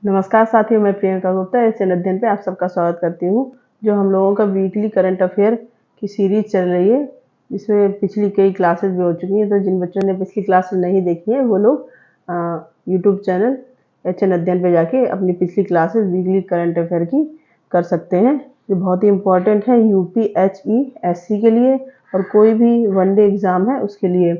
नमस्कार साथियों, मैं प्रियंका गुप्ता एशियन अध्ययन पे आप सबका स्वागत करती हूँ। जो हम लोगों का वीकली करंट अफेयर की सीरीज चल रही है, जिसमें पिछली कई क्लासेस भी हो चुकी हैं। तो जिन बच्चों ने पिछली क्लासेस नहीं देखी है वो लोग यूट्यूब चैनल एशियन अध्ययन पे जाके अपनी पिछली क्लासेस वीकली करंट अफेयर की कर सकते हैं, जो बहुत ही इम्पोर्टेंट है UPHESC के लिए और कोई भी वनडे एग्ज़ाम है उसके लिए।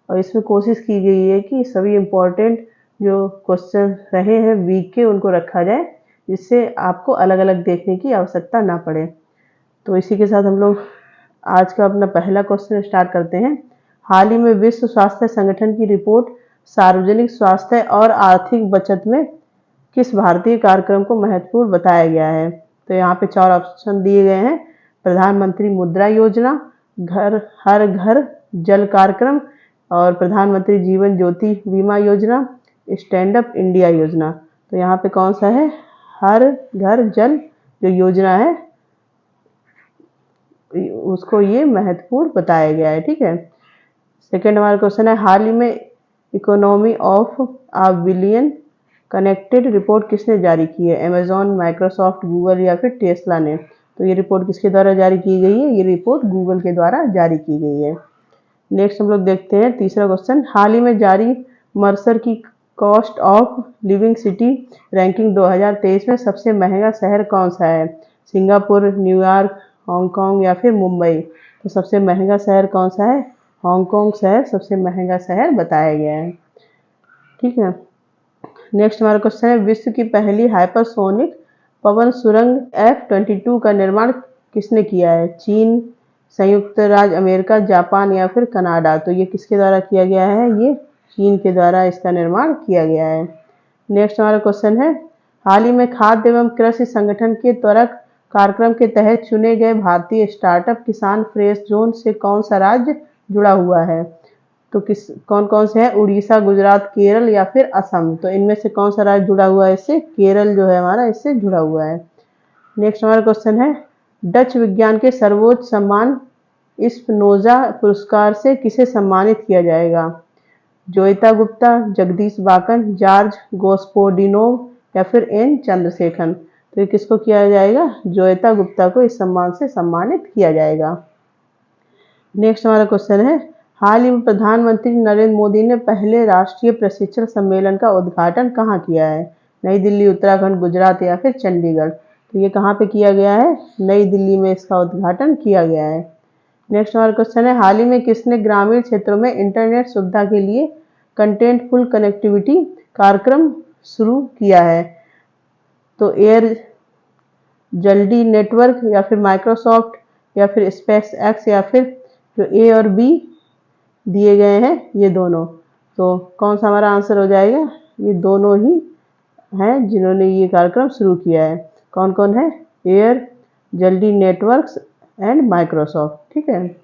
और इसमें कोशिश की गई है कि सभी इम्पोर्टेंट जो क्वेश्चन रहे हैं वीक के उनको रखा जाए, जिससे आपको अलग अलग देखने की आवश्यकता ना पड़े। तो इसी के साथ हम लोग आज का अपना पहला क्वेश्चन स्टार्ट करते हैं। हाल ही में विश्व स्वास्थ्य संगठन की रिपोर्ट सार्वजनिक स्वास्थ्य और आर्थिक बचत में किस भारतीय कार्यक्रम को महत्वपूर्ण बताया गया है? तो यहाँ पे 4 ऑप्शन दिए गए हैं। प्रधानमंत्री मुद्रा योजना, घर हर घर जल कार्यक्रम और प्रधानमंत्री जीवन ज्योति बीमा योजना, स्टैंड अप इंडिया योजना। तो यहाँ पे कौन सा है? हर घर जल जो योजना है उसको ये महत्वपूर्ण बताया गया है। ठीक है। सेकेंड हमारा क्वेश्चन है, हाल ही में economy of a billion connected report किसने जारी की है? अमेजॉन, माइक्रोसॉफ्ट, गूगल या फिर टेस्ला ने? तो ये रिपोर्ट किसके द्वारा जारी की गई है? ये रिपोर्ट गूगल के द्वारा जारी की गई है। नेक्स्ट हम लोग देखते हैं तीसरा क्वेश्चन। हाल ही में जारी मर्सर की cost of living city ranking 2023 में सबसे महंगा शहर कौन सा है? सिंगापुर, न्यूयॉर्क, हांगकांग या फिर मुंबई? तो सबसे महंगा शहर कौन सा है? हांगकांग शहर सबसे महंगा शहर बताया गया है। ठीक है। नेक्स्ट हमारा क्वेश्चन है, विश्व की पहली हाइपरसोनिक पवन सुरंग F-22 का निर्माण किसने किया है? चीन, संयुक्त राज्य अमेरिका, जापान या फिर कनाडा? तो ये किसके द्वारा किया गया है? ये चीन के द्वारा इसका निर्माण किया गया है। नेक्स्ट हमारा क्वेश्चन है, हाल ही में खाद्य एवं कृषि संगठन के त्वरक कार्यक्रम के तहत चुने गए भारतीय स्टार्टअप किसान फ्रेश जोन से कौन सा राज्य जुड़ा हुआ है? तो कौन कौन से हैं? उड़ीसा, गुजरात, केरल या फिर असम? तो इनमें से कौन सा राज्य जुड़ा हुआ है इससे? केरल जो है हमारा इससे जुड़ा हुआ है। नेक्स्ट हमारा क्वेश्चन है, डच विज्ञान के सर्वोच्च सम्मान स्पिनोजा पुरस्कार से किसे सम्मानित किया जाएगा? जोयिता गुप्ता, जगदीश बाकन, जॉर्ज गोस्पोडिनोव या फिर एन चंद्रशेखर? तो ये किसको किया जाएगा? जोयिता गुप्ता को इस सम्मान से सम्मानित किया जाएगा। नेक्स्ट हमारा क्वेश्चन है, हाल ही में प्रधानमंत्री नरेंद्र मोदी ने पहले राष्ट्रीय प्रशिक्षण सम्मेलन का उद्घाटन कहाँ किया है? नई दिल्ली, उत्तराखंड, गुजरात या फिर चंडीगढ़? तो ये कहाँ पे किया गया है? नई दिल्ली में इसका उद्घाटन किया गया है। नेक्स्ट हमारा क्वेश्चन है, हाल ही में किसने ग्रामीण क्षेत्रों में इंटरनेट सुविधा के लिए कंटेंटफुल कनेक्टिविटी कार्यक्रम शुरू किया है? तो एयर जल्दी नेटवर्क या फिर माइक्रोसॉफ्ट या फिर स्पेस एक्स या फिर जो ए और बी दिए गए हैं ये दोनों? तो कौन सा हमारा आंसर हो जाएगा? ये दोनों ही हैं जिन्होंने ये कार्यक्रम शुरू किया है। कौन कौन है? एयर जल्दी नेटवर्क्स एंड माइक्रोसॉफ्ट। ठीक है।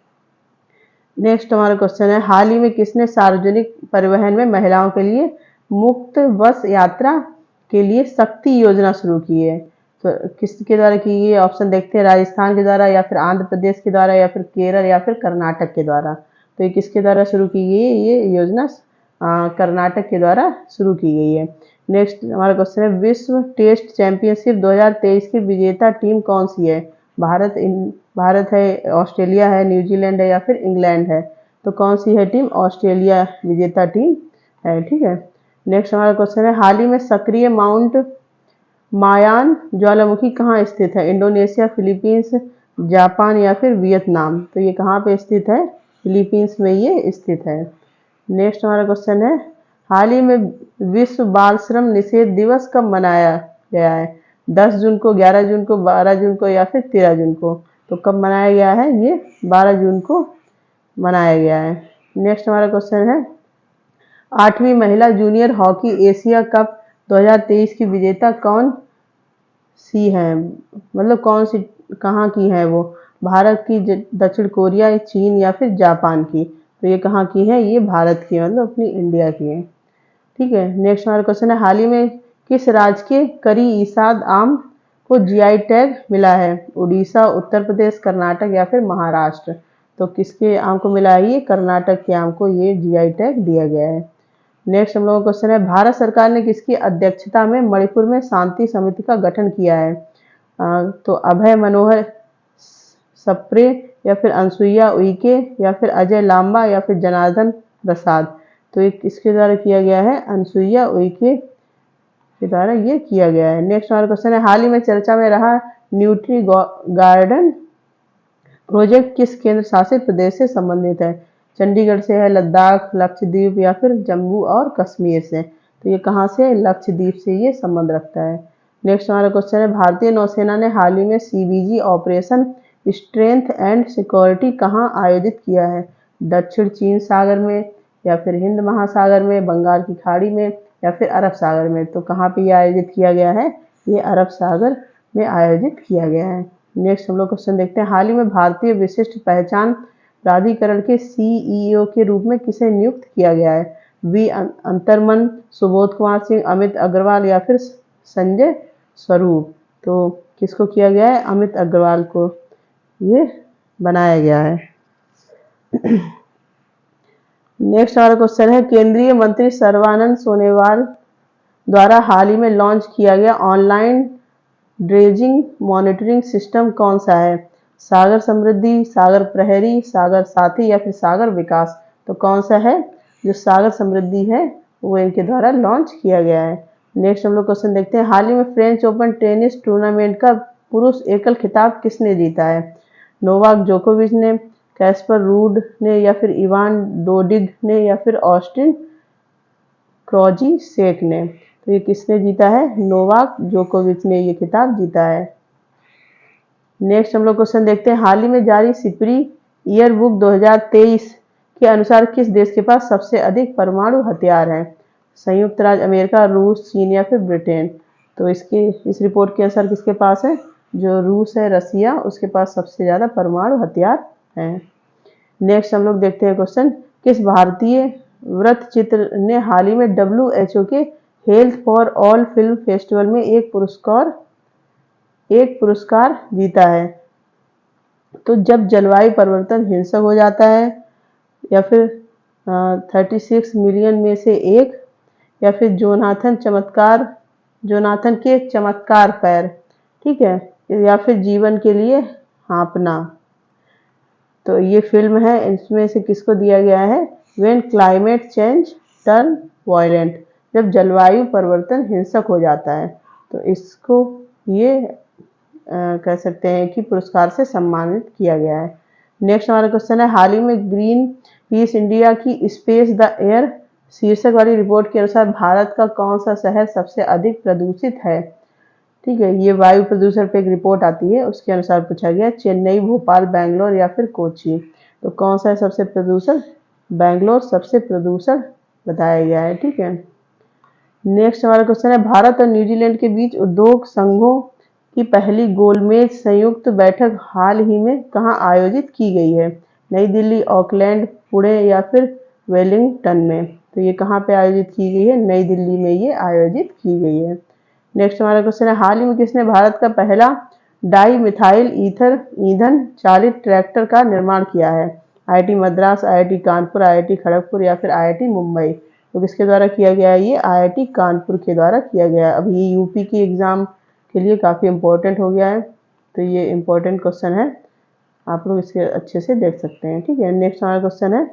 नेक्स्ट हमारा क्वेश्चन है, हाल ही में किसने सार्वजनिक परिवहन में महिलाओं के लिए मुफ्त बस यात्रा के लिए शक्ति योजना शुरू की है? तो किसके द्वारा की? ये ऑप्शन देखते हैं, राजस्थान के द्वारा या फिर आंध्र प्रदेश के द्वारा या फिर केरल या फिर कर्नाटक के द्वारा? तो ये किसके द्वारा शुरू की गई है? ये योजना कर्नाटक के द्वारा शुरू की गई है। नेक्स्ट हमारा क्वेश्चन है, विश्व टेस्ट चैंपियनशिप 2023 की विजेता टीम कौन सी है? भारत है, ऑस्ट्रेलिया है, न्यूजीलैंड है या फिर इंग्लैंड है? तो कौन सी है टीम? ऑस्ट्रेलिया विजेता टीम है। ठीक है। नेक्स्ट हमारा क्वेश्चन है, हाल ही में सक्रिय माउंट मायान ज्वालामुखी कहाँ स्थित है? इंडोनेशिया, फिलीपींस, जापान या फिर वियतनाम? तो ये कहाँ पे स्थित है? फिलीपींस में ये स्थित है। नेक्स्ट हमारा क्वेश्चन है, हाल ही में विश्व बाल श्रम निषेध दिवस कब मनाया गया है? 10 जून को, 11 जून को, 12 जून को या फिर 13 जून को? तो कब मनाया गया है? ये 12 जून को मनाया गया है। नेक्स्ट हमारा क्वेश्चन है, 8वीं महिला जूनियर हॉकी एशिया कप 2023 की विजेता कौन सी है? मतलब कौन सी, कहाँ की है वो? भारत की, दक्षिण कोरिया, चीन या फिर जापान की? तो ये कहाँ की है? ये भारत की, मतलब अपनी इंडिया की है। ठीक है। नेक्स्ट हमारा क्वेश्चन है, हाल ही में किस राज्य के करी ईसाद आम को जीआई टैग मिला है? उड़ीसा, उत्तर प्रदेश, कर्नाटक या फिर महाराष्ट्र? तो किसके आम को मिला है? ये कर्नाटक के आम को ये जीआई टैग दिया गया है। नेक्स्ट हम लोगों का क्वेश्चन है, भारत सरकार ने किसकी अध्यक्षता में मणिपुर में शांति समिति का गठन किया है? तो अभय मनोहर सप्रे या फिर अनसुईया उइके या फिर अजय लांबा या फिर जनार्दन प्रसाद। तो ये किसके द्वारा किया गया है? अनसुईया उइके के द्वारा ये किया गया है। नेक्स्ट हमारा क्वेश्चन है, हाल ही में चर्चा में रहा न्यूट्री गार्डन प्रोजेक्ट किस केंद्र शासित प्रदेश से संबंधित है? चंडीगढ़ से है, लद्दाख, लक्षद्वीप या फिर जम्मू और कश्मीर से? तो ये कहाँ से? लक्षद्वीप से ये संबंध रखता है। नेक्स्ट हमारा क्वेश्चन है, भारतीय नौसेना ने हाल ही में CBG operation strength and security कहाँ आयोजित किया है? दक्षिण चीन सागर में या फिर हिंद महासागर में, बंगाल की खाड़ी में या फिर अरब सागर में? तो कहाँ पे ये आयोजित किया गया है? ये अरब सागर में आयोजित किया गया है। नेक्स्ट हम लोग क्वेश्चन देखते हैं, हाल ही में भारतीय विशिष्ट पहचान प्राधिकरण के सीईओ के रूप में किसे नियुक्त किया गया है? वी अंतरमन, सुबोध कुमार सिंह, अमित अग्रवाल या फिर संजय स्वरूप? तो किसको किया गया है? अमित अग्रवाल को ये बनाया गया है। नेक्स्ट हमारा क्वेश्चन है, केंद्रीय मंत्री सर्बानंद सोनोवाल द्वारा हाल ही में लॉन्च किया गया ऑनलाइन ड्रेजिंग मॉनिटरिंग सिस्टम कौन सा है? सागर समृद्धि, सागर प्रहरी, सागर साथी या फिर सागर विकास? तो कौन सा है? जो सागर समृद्धि है वो इनके द्वारा लॉन्च किया गया है। नेक्स्ट हम लोग क्वेश्चन देखते हैं, हाल ही में फ्रेंच ओपन टेनिस टूर्नामेंट का पुरुष एकल खिताब किसने जीता है? नोवाक जोकोविच ने, कैस्पर रूड ने या फिर इवान डोडिग ने या फिर ऑस्टिन क्रोजीसेक ने? तो ये किसने जीता है? नोवाक जोकोविच ने ये खिताब जीता है। नेक्स्ट हम लोग क्वेश्चन देखते हैं, हाल ही में जारी सिपरी ईयर बुक 2023 के अनुसार किस देश के पास सबसे अधिक परमाणु हथियार हैं? संयुक्त राज्य अमेरिका, रूस, चीन या फिर ब्रिटेन? तो इस रिपोर्ट के अनुसार किसके पास है? जो रूस है, रसिया, उसके पास सबसे ज़्यादा परमाणु हथियार हैं। नेक्स्ट हम लोग देखते हैं क्वेश्चन, किस भारतीय वृत्त चित्र ने हाल ही में WHO के health for all film festival में एक पुरस्कार जीता है? तो जब जलवायु परिवर्तन हिंसक हो जाता है, या फिर 36 मिलियन में से एक, या फिर जोनाथन के चमत्कार पैर, ठीक है, या फिर जीवन के लिए हाँपना? तो ये फिल्म है, इसमें से किसको दिया गया है? When climate change turn violent, जब जलवायु परिवर्तन हिंसक हो जाता है, तो इसको ये कह सकते हैं कि पुरस्कार से सम्मानित किया गया है। नेक्स्ट हमारा क्वेश्चन है, हाल ही में ग्रीन पीस इंडिया की स्पेस द एयर शीर्षक वाली रिपोर्ट के अनुसार भारत का कौन सा शहर सबसे अधिक प्रदूषित है? ठीक है, ये वायु प्रदूषण पे एक रिपोर्ट आती है, उसके अनुसार पूछा गया, चेन्नई, भोपाल, बैंगलोर या फिर कोची? तो कौन सा है सबसे प्रदूषण? बैंगलोर सबसे प्रदूषण बताया गया है। ठीक है, नेक्स्ट हमारा क्वेश्चन है, भारत और न्यूजीलैंड के बीच उद्योग संघों की पहली गोलमेज संयुक्त बैठक हाल ही में कहाँ आयोजित की गई है? नई दिल्ली, ऑकलैंड, पुणे या फिर वेलिंगटन में? तो ये कहाँ पे आयोजित की गई है? नई दिल्ली में ये आयोजित की गई है। नेक्स्ट हमारा क्वेश्चन है, हाल ही में किसने भारत का पहला डाई मिथाइल ईथर ईंधन चालित ट्रैक्टर का निर्माण किया है? IIT Madras, IIT Kanpur, IIT Kharagpur या फिर IIT मुंबई? तो किसके द्वारा किया गया है? ये IIT कानपुर के द्वारा किया गया है। अब ये यूपी की एग्जाम के लिए काफ़ी इम्पोर्टेंट हो गया है, तो ये इम्पोर्टेंट क्वेश्चन है, आप लोग इसके अच्छे से देख सकते हैं। ठीक है, नेक्स्ट हमारा क्वेश्चन है,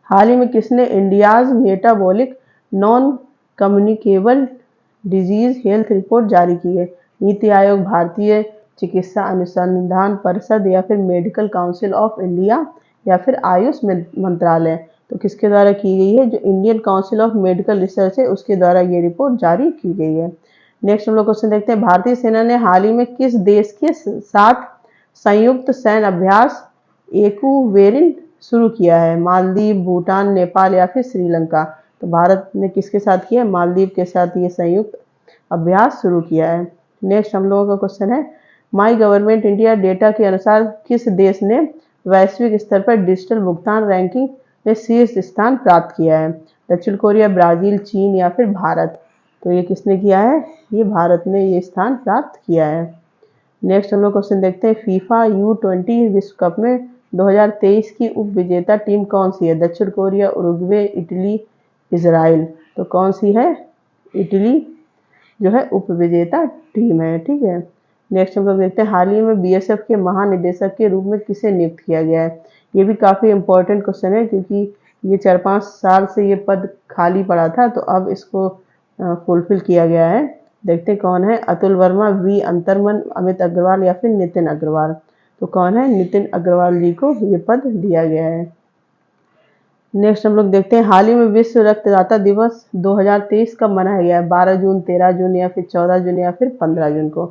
हाल ही में किसने India's metabolic non communicable disease health report जारी की है? नीति आयोग, भारतीय चिकित्सा अनुसंधान परिषद या फिर मेडिकल काउंसिल ऑफ इंडिया या फिर आयुष मंत्रालय? तो किसके द्वारा की गई है? जो Indian council of medical research है, उसके द्वारा ये रिपोर्ट जारी की गई है। नेक्स्ट हम लोग क्वेश्चन देखते हैं, भारतीय सेना ने हाल ही में किस देश के साथ संयुक्त सैन्य अभ्यास एक्वेरिन शुरू किया है? मालदीव, भूटान, नेपाल या फिर श्रीलंका? तो भारत ने किसके साथ किया है? मालदीव के साथ ये संयुक्त अभ्यास शुरू किया है। नेक्स्ट हम लोगों का क्वेश्चन है, माई गवर्नमेंट इंडिया डेटा के अनुसार किस देश ने वैश्विक स्तर पर डिजिटल भुगतान रैंकिंग में शीर्ष स्थान प्राप्त किया है? दक्षिण कोरिया, ब्राजील, चीन या फिर भारत? तो ये किसने किया है? ये भारत ने ये स्थान प्राप्त किया है। नेक्स्ट हम लोग क्वेश्चन देखते हैं, फीफा U20 विश्व कप में 2023 की उप विजेता टीम कौन सी है? दक्षिण कोरिया, उरुग्वे, इटली इजराइल। तो कौन सी है? इटली जो है उपविजेता टीम है, ठीक है। नेक्स्ट हम लोग देखते हैं हाल ही में बीएसएफ के महानिदेशक के रूप में किसे नियुक्त किया गया है। ये भी काफ़ी इम्पोर्टेंट क्वेश्चन है क्योंकि ये 4-5 साल से ये पद खाली पड़ा था, तो अब इसको फुलफिल किया गया है। देखते हैं कौन है? अतुल वर्मा, वी अंतरमन, अमित अग्रवाल या फिर नितिन अग्रवाल। तो कौन है? नितिन अग्रवाल जी को ये पद दिया गया है। नेक्स्ट हम लोग देखते हैं हाल ही में विश्व रक्तदाता दिवस 2023 कब मनाया गया है? 12 जून, 13 जून या फिर 14 जून या फिर 15 जून को।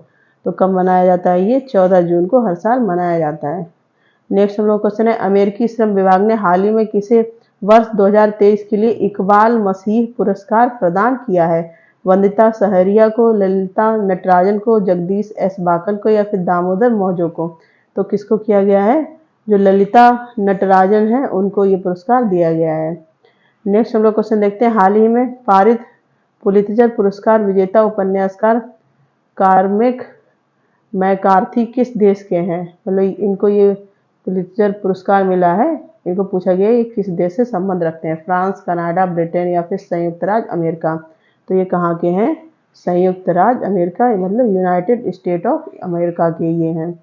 तो कब मनाया जाता है? ये 14 जून को हर साल मनाया जाता है। नेक्स्ट हम लोग क्वेश्चन है अमेरिकी श्रम विभाग ने हाल ही में किसे वर्ष 2023 के लिए इकबाल मसीह पुरस्कार प्रदान किया है? वंदिता सहरिया को, ललिता नटराजन को, जगदीश एस बाकल को या फिर दामोदर मौजो को। तो किसको किया गया है? जो ललिता नटराजन है उनको ये पुरस्कार दिया गया है। नेक्स्ट हम लोग क्वेश्चन देखते हैं हाल ही में पारित पुलित्जर पुरस्कार विजेता उपन्यासकार कार्मेक मैकार्थी किस देश के हैं? मतलब इनको ये पुलित्जर पुरस्कार मिला है, इनको पूछा गया ये किस देश से संबंध रखते हैं? फ्रांस, कनाडा, ब्रिटेन या फिर संयुक्त राज्य अमेरिका। तो ये कहाँ के हैं? संयुक्त राज्य अमेरिका, मतलब यूनाइटेड स्टेट ऑफ अमेरिका के ये हैं।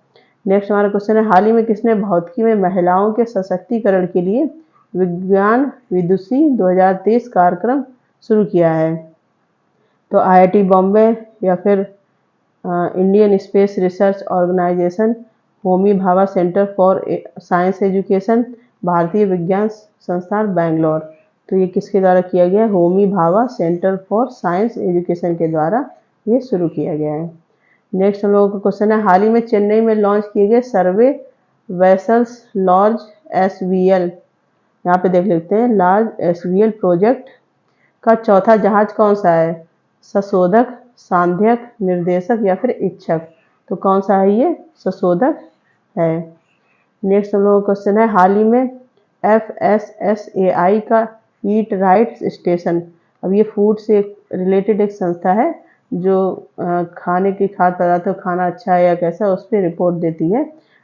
नेक्स्ट हमारा क्वेश्चन है हाल ही में किसने भौतिकी में महिलाओं के सशक्तिकरण के लिए विज्ञान विदुषी 2023 कार्यक्रम शुरू किया है? तो आईआईटी बॉम्बे या फिर इंडियन स्पेस रिसर्च ऑर्गेनाइजेशन, होमी भाभा सेंटर फॉर साइंस एजुकेशन, भारतीय विज्ञान संस्थान बेंगलोर। तो ये किसके द्वारा किया गया है? होमी भाभा सेंटर फॉर साइंस एजुकेशन के द्वारा ये शुरू किया गया है। नेक्स्ट हम लोगों का क्वेश्चन है हाल ही में चेन्नई में लॉन्च किए गए सर्वे वेसल्स लार्ज एसवीएल, यहाँ पे देख लेते हैं, लार्ज एसवीएल प्रोजेक्ट का चौथा जहाज कौन सा है? संशोधक, सांध्यक, निर्देशक या फिर इच्छक। तो कौन सा है ये? संशोधक है। नेक्स्ट हम लोगों का क्वेश्चन है हाल ही में FSSAI का ईट राइट स्टेशन, अब ये फूड से रिलेटेड एक संस्था है जो खाने की खाद्य पदार्थों खाना अच्छा है या कैसा उस पर रिपोर्ट देती है।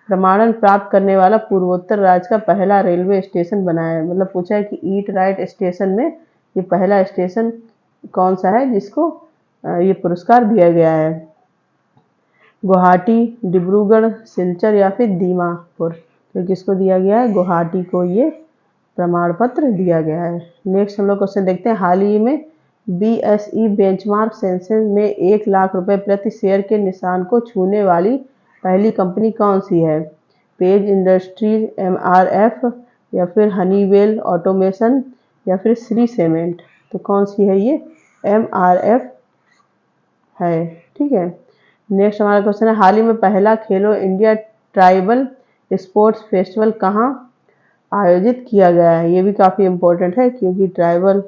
प्रमाणन प्राप्त करने वाला पूर्वोत्तर राज्य का पहला रेलवे स्टेशन बनाया है। मतलब पूछा है कि ईट राइट स्टेशन में ये पहला स्टेशन कौन सा है जिसको ये पुरस्कार दिया गया है? गुवाहाटी, डिब्रूगढ़, सिलचर या फिर दीमापुर। तो किसको दिया गया है? गुवाहाटी को ये प्रमाण पत्र दिया गया है। नेक्स्ट हम लोग क्वेश्चन देखते हैं हाल ही में BSE बेंचमार्क सेंसेक्स में 1 लाख रुपए प्रति शेयर के निशान को छूने वाली पहली कंपनी कौन सी है? पेज इंडस्ट्रीज, MRF या फिर हनीवेल ऑटोमेशन या फिर श्री सीमेंट। तो कौन सी है ये? MRF है, ठीक है। नेक्स्ट हमारा क्वेश्चन है हाल ही में पहला खेलो इंडिया ट्राइबल स्पोर्ट्स फेस्टिवल कहाँ आयोजित किया गया है? ये भी काफ़ी इम्पोर्टेंट है क्योंकि ट्राइबल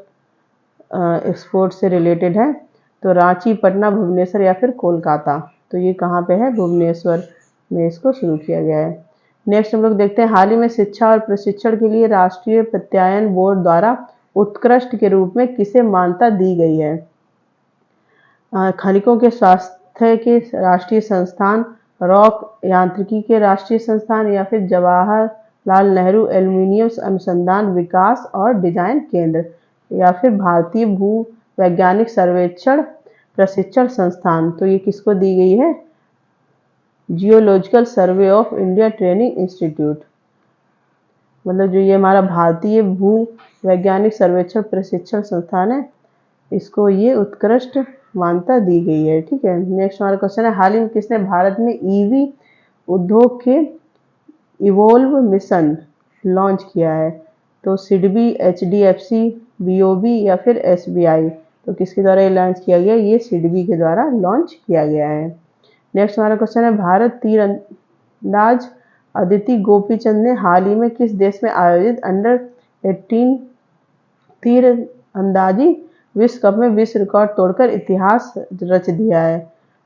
स्पोर्ट्स से रिलेटेड है। तो रांची, पटना, भुवनेश्वर या फिर कोलकाता। तो ये कहाँ पे है? भुवनेश्वर में इसको शुरू किया गया है। नेक्स्ट हम लोग देखते हैं हाल ही में शिक्षा और प्रशिक्षण के लिए राष्ट्रीय प्रत्यायन बोर्ड द्वारा उत्कृष्ट के रूप में किसे मान्यता दी गई है? खनिकों के स्वास्थ्य के राष्ट्रीय संस्थान, रॉक यांत्रिकी के राष्ट्रीय संस्थान या फिर जवाहरलाल नेहरू एल्यूमीनियम अनुसंधान विकास और डिजाइन केंद्र या फिर भारतीय भू वैज्ञानिक सर्वेक्षण प्रशिक्षण संस्थान। तो ये किसको दी गई है? Geological survey of India training institute. मतलब जो ये हमारा भारतीय भू वैज्ञानिक सर्वेक्षण प्रशिक्षण संस्थान है इसको ये उत्कृष्ट मान्यता दी गई है, ठीक है। नेक्स्ट हमारा क्वेश्चन है हाल ही में किसने भारत में ईवी उद्योग के इवोल्व मिशन लॉन्च किया है? तो सिडबी, HDFC, BOB या फिर SBI। तो किसके द्वारा ये लॉन्च किया गया? ये सिडबी के द्वारा लॉन्च किया गया है। नेक्स्ट हमारा क्वेश्चन है भारत तीरंदाज अदिति गोपीचंद ने हाल ही में किस देश में आयोजित अंडर-18 तीरंदाजी विश्व कप में विश्व रिकॉर्ड तोड़कर इतिहास रच दिया है?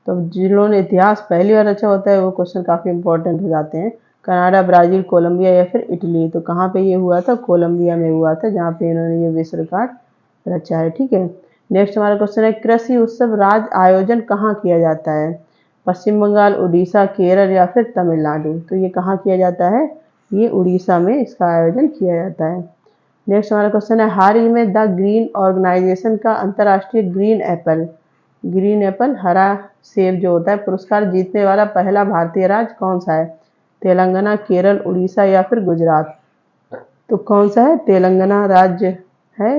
तो जिन्होंने इतिहास पहली बार रचा होता है वो क्वेश्चन काफ़ी इंपॉर्टेंट हो जाते हैं। कनाडा, ब्राज़ील, कोलंबिया या फिर इटली। तो कहाँ पे ये हुआ था? कोलंबिया में हुआ था जहाँ पे इन्होंने ये विश्व रिकॉर्ड रचा है, ठीक है। नेक्स्ट हमारा क्वेश्चन है कृषि उत्सव राज्य आयोजन कहाँ किया जाता है? पश्चिम बंगाल, उड़ीसा, केरल या फिर तमिलनाडु। तो ये कहाँ किया जाता है? ये उड़ीसा में इसका आयोजन किया जाता है। नेक्स्ट हमारा क्वेश्चन है, हाल ही में द ग्रीन ऑर्गेनाइजेशन का अंतर्राष्ट्रीय ग्रीन एप्पल हरा सेब जो होता है पुरस्कार जीतने वाला पहला भारतीय राज्य कौन सा है? तेलंगाना, केरल, उड़ीसा या फिर गुजरात? तो कौन सा है? तेलंगाना राज्य है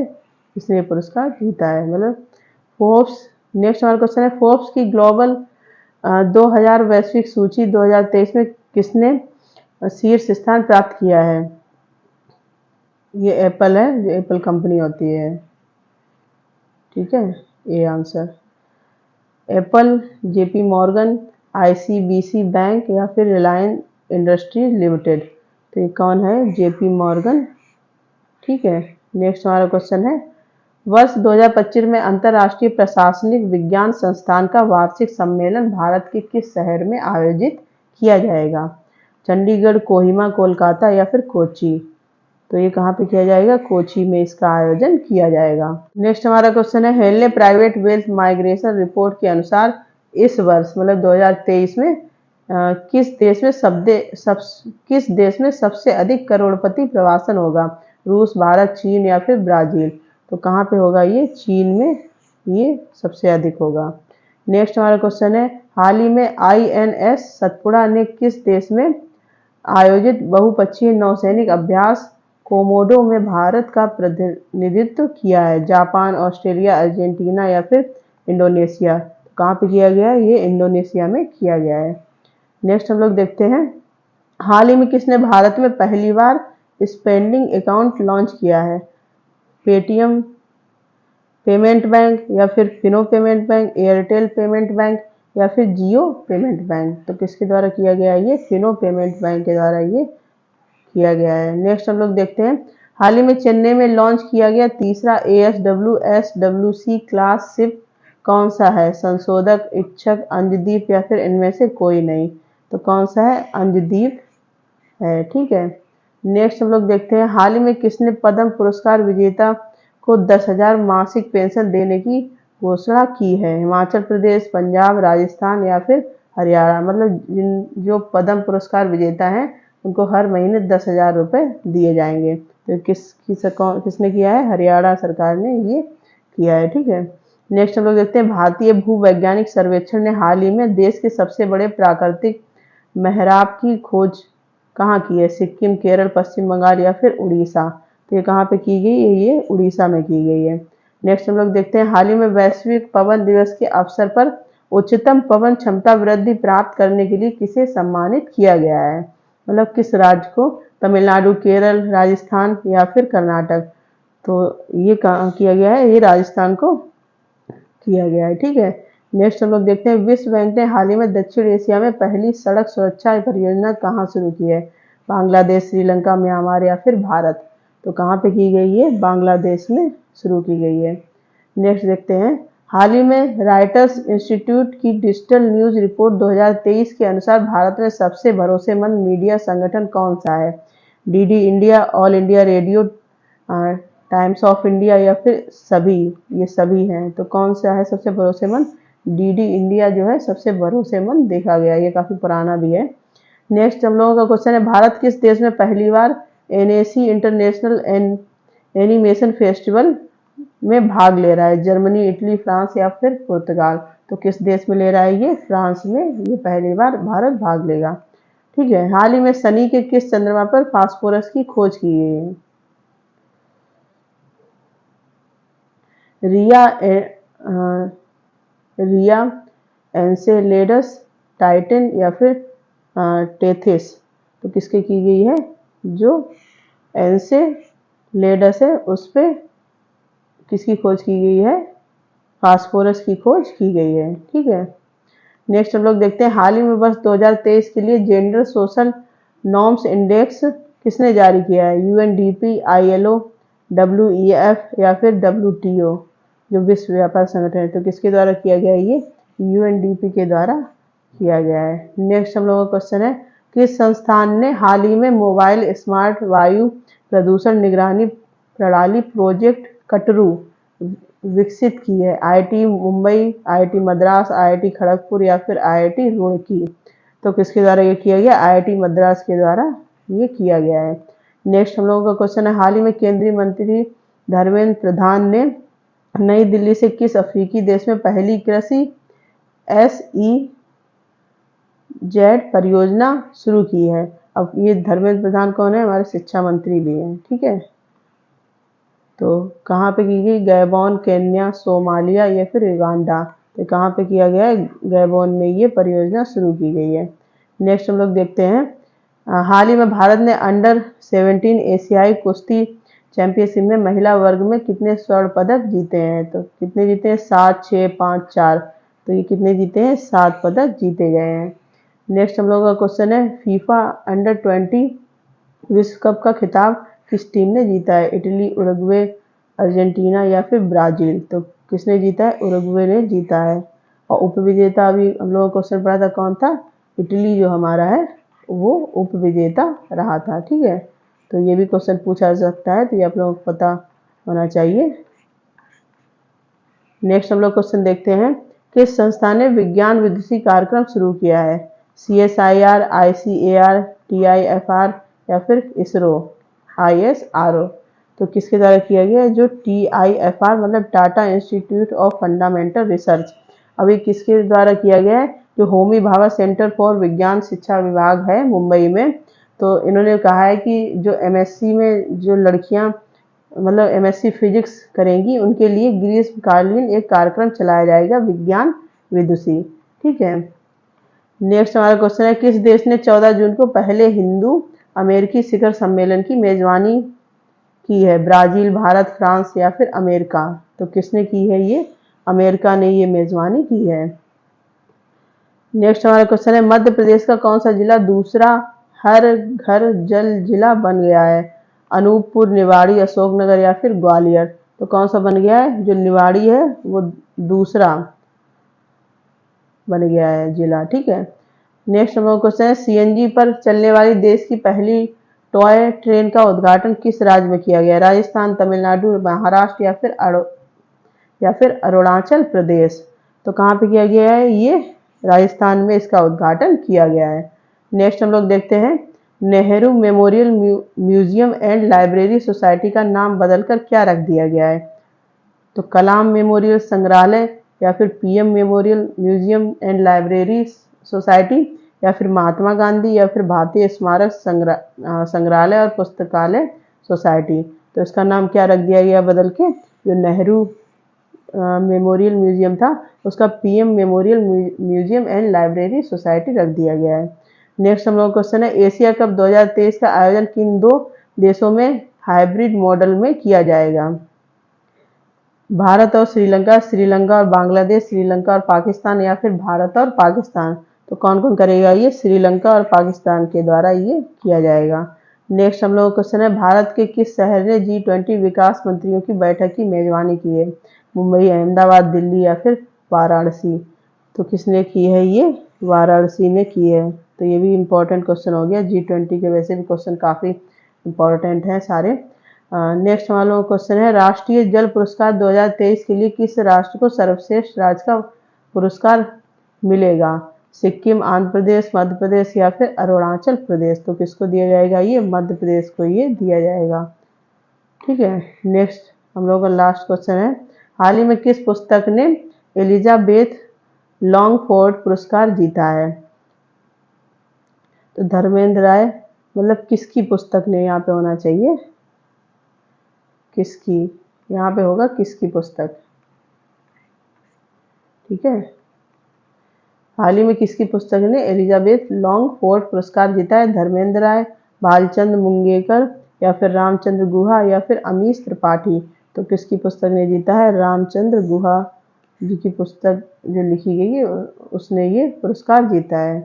इसने ये पुरस्कार जीता है। मतलब फोर्ब्स, नेक्स्ट हमारा क्वेश्चन है, फोर्ब्स की ग्लोबल 2000 वैश्विक सूची 2023 में किसने शीर्ष स्थान प्राप्त किया है? ये एप्पल है, जो एप्पल कंपनी होती है। ठीक है, ये answer. Apple, JP Morgan, ICBC bank या फिर रिलायंस इंडस्ट्रीज लिमिटेड? तो ये कौन है? JP Morgan. ठीक है, नेक्स्ट हमारा क्वेश्चन है, वर्ष 2025 में अंतर्राष्ट्रीय प्रशासनिक विज्ञान संस्थान का वार्षिक सम्मेलन भारत के किस शहर में आयोजित किया जाएगा? चंडीगढ़, कोहिमा, कोलकाता या फिर कोची? तो ये कहाँ पे किया जाएगा? कोची में इसका आयोजन किया जाएगा। नेक्स्ट हमारा क्वेश्चन है, Henley private wealth migration report के अनुसार इस वर्ष मतलब 2023 में किस देश में सबसे अधिक करोड़पति प्रवासन होगा? रूस, भारत, चीन या फिर ब्राजील? तो कहाँ पे होगा ये? चीन में ये सबसे अधिक होगा। नेक्स्ट हमारा क्वेश्चन है, हाल ही में INS सतपुड़ा ने किस देश में आयोजित बहुपक्षीय नौसैनिक अभ्यास कोमोडो में भारत का प्रतिनिधित्व किया है? जापान, ऑस्ट्रेलिया, अर्जेंटीना या फिर इंडोनेशिया? तो कहाँ पे किया गया है? ये इंडोनेशिया में किया गया है। नेक्स्ट हम लोग देखते हैं, हाल ही में किसने भारत में पहली बार स्पेंडिंग अकाउंट लॉन्च किया है? पेटीएम पेमेंट बैंक या फिर Fino payment bank, Airtel payment bank या फिर जियो पेमेंट बैंक? तो किसके द्वारा किया गया है? ये फिनो पेमेंट बैंक के द्वारा ये किया गया है। नेक्स्ट हम लोग देखते हैं, हाल ही में चेन्नई में लॉन्च किया गया तीसरा ASWSWC क्लास शिप कौन सा है? संशोधक, इच्छक, अंजदीप या फिर इनमें से कोई नहीं? तो कौन सा है? अंजदीप है। ठीक है, नेक्स्ट हम लोग देखते हैं, हाल ही में किसने पद्म पुरस्कार विजेता को 10,000 मासिक पेंशन देने की घोषणा की है? हिमाचल प्रदेश, पंजाब, राजस्थान या फिर हरियाणा? मतलब जो पद्म पुरस्कार विजेता हैं उनको हर महीने 10,000 रुपये दिए जाएंगे। तो किसने किया है? हरियाणा सरकार ने ये किया है। ठीक है, नेक्स्ट हम लोग देखते हैं, भारतीय भूवैज्ञानिक सर्वेक्षण ने हाल ही में देश के सबसे बड़े प्राकृतिक मेहराब की खोज कहाँ की है? सिक्किम, केरल, पश्चिम बंगाल या फिर उड़ीसा? तो ये कहाँ पे की गई है? ये उड़ीसा में की गई है। नेक्स्ट हम लोग देखते हैं, हाल ही में वैश्विक पवन दिवस के अवसर पर उच्चतम पवन क्षमता वृद्धि प्राप्त करने के लिए किसे सम्मानित किया गया है? मतलब किस राज्य को? तमिलनाडु, केरल, राजस्थान या फिर कर्नाटक? तो ये कहाँ किया गया है? ये राजस्थान को किया गया है। ठीक है, नेक्स्ट हम लोग देखते हैं, विश्व बैंक ने हाल ही में दक्षिण एशिया में पहली सड़क सुरक्षा परियोजना कहाँ शुरू की है? बांग्लादेश, श्रीलंका, म्यांमार या फिर भारत? तो कहाँ पे की गई है? बांग्लादेश में शुरू की गई है। नेक्स्ट देखते हैं, हाल ही में राइटर्स इंस्टीट्यूट की डिजिटल न्यूज रिपोर्ट 2023 के अनुसार भारत में सबसे भरोसेमंद मीडिया संगठन कौन सा है? DD India, all India radio, times of India या फिर सभी? ये सभी हैं। तो कौन सा है सबसे भरोसेमंद? DD इंडिया जो है सबसे भरोसेमंद देखा गया, ये काफ़ी पुराना भी है। नेक्स्ट हम लोगों का क्वेश्चन है, भारत किस देश में पहली बार NAC इंटरनेशनल एनिमेशन फेस्टिवल में भाग ले रहा है? जर्मनी, इटली, फ्रांस या फिर पुर्तगाल? तो किस देश में ले रहा है ये? फ्रांस में ये पहली बार भारत भाग लेगा। ठीक है, हाल ही में शनि के किस चंद्रमा पर फास्फोरस की खोज की गई है? रिया एनसेलेडस, टाइटन या फिर टेथिस? तो किसके की गई है? जो एनसेलेडस है उस पर किसकी खोज की गई है? फास्फोरस की खोज की गई है। ठीक है, नेक्स्ट हम लोग देखते हैं, हाल ही में वर्ष 2023 के लिए जेंडर सोशल नॉर्म्स इंडेक्स किसने जारी किया है? UNDP, ILO, WEF या फिर WTO जो विश्व व्यापार संगठन है? तो किसके द्वारा किया गया है? ये UNDP के द्वारा किया गया है। नेक्स्ट हम लोगों का क्वेश्चन है, किस संस्थान ने हाल ही में मोबाइल स्मार्ट वायु प्रदूषण निगरानी प्रणाली प्रोजेक्ट कटरू विकसित की है? IIT Mumbai, IIT Madras, IIT Kharagpur या फिर IIT रुड़की? तो किसके द्वारा ये किया गया? IIT मद्रास के द्वारा ये किया गया है। नेक्स्ट हम लोगों का क्वेश्चन है, हाल ही में केंद्रीय मंत्री धर्मेंद्र प्रधान ने नई दिल्ली से किस अफ्रीकी देश में पहली कृषि SEZ परियोजना शुरू की है? अब ये धर्मेंद्र प्रधान कौन है? हमारे शिक्षा मंत्री भी हैं, ठीक है। तो कहाँ पे की गई? गैबोन, केन्या, सोमालिया या फिर युगांडा। तो कहाँ पे किया गया है? गैबोन में ये परियोजना शुरू की गई है। नेक्स्ट हम लोग देखते हैं, हाल ही में भारत ने अंडर 17 एशियाई कुश्ती चैंपियनशिप में महिला वर्ग में कितने स्वर्ण पदक जीते हैं? तो कितने जीते हैं? 7, 6, 5, 4। तो ये कितने जीते हैं? 7 पदक जीते गए हैं। नेक्स्ट हम लोग का क्वेश्चन है, फीफा अंडर 20 विश्व कप का खिताब किस टीम ने जीता है? इटली, उरुग्वे, अर्जेंटीना या फिर ब्राजील। तो किसने जीता है? उरुग्वे ने जीता है। और उपविजेता अभी हम लोगों को क्वेश्चन पढ़ा था, कौन था? इटली जो हमारा है वो उपविजेता रहा था, ठीक है। तो ये भी क्वेश्चन पूछा जा सकता है, तो ये आप लोगों को पता होना चाहिए। नेक्स्ट हम लोग क्वेश्चन देखते हैं, किस संस्था ने विज्ञान विदुषी कार्यक्रम शुरू किया है? CSIR, ICAR, TIFR या फिर इसरो, ISRO। तो किसके द्वारा किया गया है? जो TIFR मतलब Tata institute of fundamental research. अभी किसके द्वारा किया गया है? जो होमी भाभा सेंटर फॉर विज्ञान शिक्षा विभाग है मुंबई में। तो इन्होंने कहा है कि जो MSc में जो लड़कियां मतलब MSc फिजिक्स करेंगी उनके लिए ग्रीष्मकालीन एक कार्यक्रम चलाया जाएगा, विज्ञान विदुषी, ठीक है। नेक्स्ट हमारा क्वेश्चन है, किस देश ने 14 जून को पहले हिंदू अमेरिकी शिखर सम्मेलन की मेजबानी की है? ब्राजील, भारत, फ्रांस या फिर अमेरिका। तो किसने की है? ये अमेरिका ने ये मेजबानी की है। नेक्स्ट हमारा क्वेश्चन है, मध्य प्रदेश का कौन सा जिला दूसरा हर घर जल जिला बन गया है? अनूपपुर, निवाड़ी, अशोकनगर या फिर ग्वालियर। तो कौन सा बन गया है? जो निवाड़ी है वो दूसरा बन गया है जिला, ठीक है। नेक्स्ट हमारा क्वेश्चन है, CNG पर चलने वाली देश की पहली टॉय ट्रेन का उद्घाटन किस राज्य में किया गया? राजस्थान, तमिलनाडु, महाराष्ट्र या फिर अरुणाचल प्रदेश। तो कहाँ पे किया गया है? ये राजस्थान में इसका उद्घाटन किया गया है। नेक्स्ट हम लोग देखते हैं, Nehru memorial museum and library society का नाम बदलकर क्या रख दिया गया है? तो कलाम मेमोरियल संग्रहालय या फिर PM memorial museum and library society या फिर महात्मा गांधी या फिर भारतीय स्मारक संग्रहालय और पुस्तकालय सोसाइटी। तो इसका नाम क्या रख दिया गया बदल के? जो नेहरू मेमोरियल म्यूजियम था उसका PM memorial museum and library society रख दिया गया है। नेक्स्ट हम लोग क्वेश्चन है, एशिया कप 2023 का आयोजन किन 2 देशों में हाइब्रिड मॉडल में किया जाएगा? भारत और श्रीलंका, श्रीलंका और बांग्लादेश, श्रीलंका और पाकिस्तान या फिर भारत और पाकिस्तान। तो कौन कौन करेगा? ये श्रीलंका और पाकिस्तान के द्वारा ये किया जाएगा। नेक्स्ट हम लोग का क्वेश्चन है, भारत के किस शहर ने G20 विकास मंत्रियों की बैठक की मेजबानी की है? मुंबई, अहमदाबाद, दिल्ली या फिर वाराणसी। तो किसने की है? ये वाराणसी ने की है। तो ये भी इम्पोर्टेंट क्वेश्चन हो गया, G20 के वैसे भी क्वेश्चन काफ़ी इम्पोर्टेंट हैं सारे। नेक्स्ट हमारा क्वेश्चन है, राष्ट्रीय जल पुरस्कार 2023 के लिए किस राष्ट्र को सर्वश्रेष्ठ राज्य का पुरस्कार मिलेगा? सिक्किम, आंध्र प्रदेश, मध्य प्रदेश या फिर अरुणाचल प्रदेश। तो किसको दिया जाएगा? ये मध्य प्रदेश को ये दिया जाएगा, ठीक है। नेक्स्ट हम लोग का लास्ट क्वेश्चन है, हाल ही में किस पुस्तक ने एलिजाबेथ लॉन्गफोर्ड पुरस्कार जीता है? तो धर्मेंद्र राय मतलब किसकी पुस्तक ने यहाँ पे होना चाहिए? किसकी? यहाँ पे होगा किसकी पुस्तक, ठीक है। हाल ही में किसकी पुस्तक ने एलिजाबेथ लॉन्गफोर्ड पुरस्कार जीता है? धर्मेंद्र राय, भालचंद्र मुंगेकर या फिर रामचंद्र गुहा या फिर अमीश त्रिपाठी। तो किसकी पुस्तक ने जीता है? रामचंद्र गुहा जी की पुस्तक जो लिखी गई है उसने ये पुरस्कार जीता है।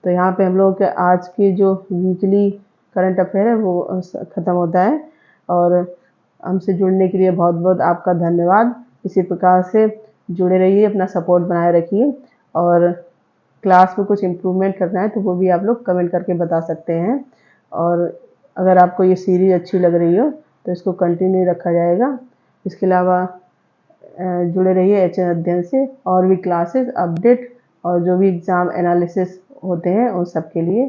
तो यहाँ पे हम लोग के आज की जो वीकली करंट अफेयर है वो ख़त्म होता है। और हमसे जुड़ने के लिए बहुत बहुत आपका धन्यवाद। इसी प्रकार से जुड़े रहिए, अपना सपोर्ट बनाए रखिए। और क्लास में कुछ इम्प्रूवमेंट करना है तो वो भी आप लोग कमेंट करके बता सकते हैं। और अगर आपको ये सीरीज़ अच्छी लग रही हो तो इसको कंटिन्यू रखा जाएगा। इसके अलावा जुड़े रहिए HN अध्ययन से, और भी क्लासेस अपडेट और जो भी एग्ज़ाम एनालिसिस होते हैं उन सब के लिए।